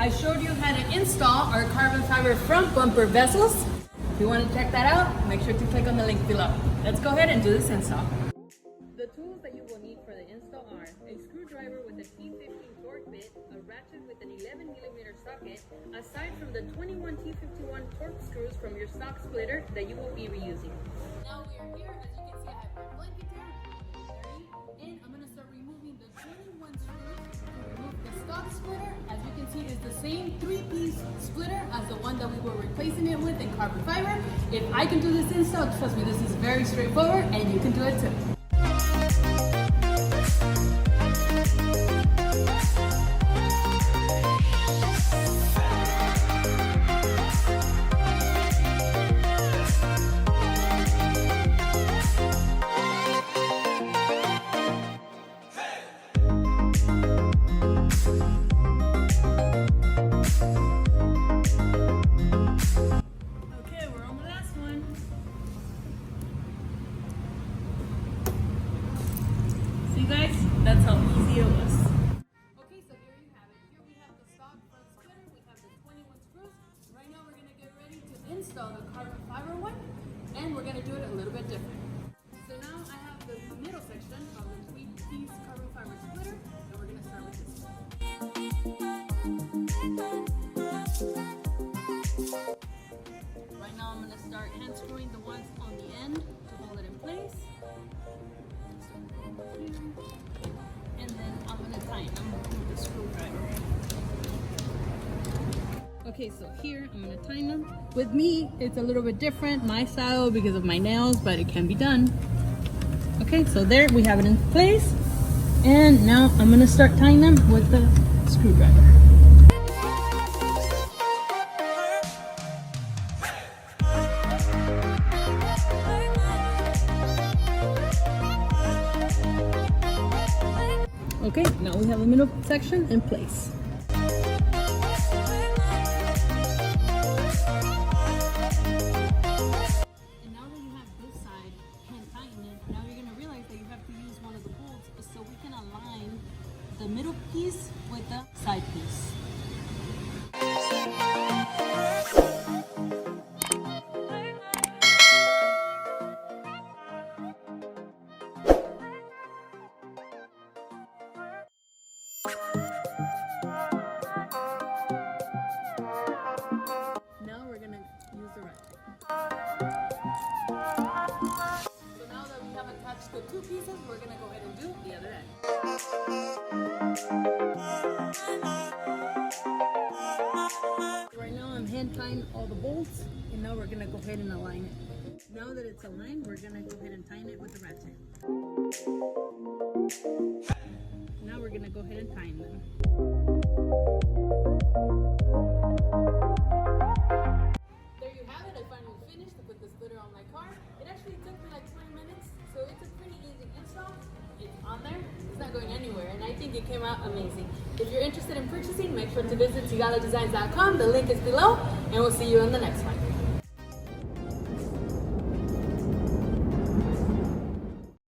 I showed you how to install our carbon fiber front bumper bezels. If you want to check that out, make sure to click on the link below. Let's go ahead and do this install. The tools that you will need for the install are a screwdriver with a T15 torque bit, a ratchet with an 11mm socket, aside from the 21 T51 torque screws from your stock splitter that you will be reusing. Now we are here, as you can see I have my blanket here, and I'm going to start removing the 21 screws to remove the stock splitter. As you can see, it's the same 3-piece splitter as the one that we were replacing it with in carbon fiber. If I can do this install, trust me, this is very straightforward and you can do it too. Guys, that's how easy it was. Okay, so here you have it. Here we have the stock front splitter. We have the 21 screws. Right now we're going to get ready to install the carbon fiber one, and we're going to do it a little bit different. So now I have the middle section of the 3-piece carbon fiber splitter, and we're going to start with this one. Right now I'm going to start hand screwing the ones on the end to hold it in place. And then I'm going to tighten them with the screwdriver. Okay, so here I'm going to tighten them. With me, it's a little bit different, my style, because of my nails, but it can be done. Okay, so there we have it in place. And now I'm going to start tying them with the screwdriver. Okay, now we have the middle section in place. And now that you have this side hand tightened, now you're going to realize that you have to use one of the bolts so we can align the middle piece with the side piece. Now we're going to use the ratchet. So now that we have attached the two pieces, we're going to go ahead and do the other end. Right now I'm hand tying all the bolts, and now we're going to go ahead and align it. Now that it's aligned, we're going to go ahead and tighten it with the ratchet. Now we're going to go ahead and tighten them. There you have it. I finally finished to put the splitter on my car. It actually took me like 20 minutes, so it's a pretty easy install. It's on there. It's not going anywhere, and I think it came out amazing. If you're interested in purchasing, make sure to visit sigaladesigns.com. The link is below, and we'll see you in the next one.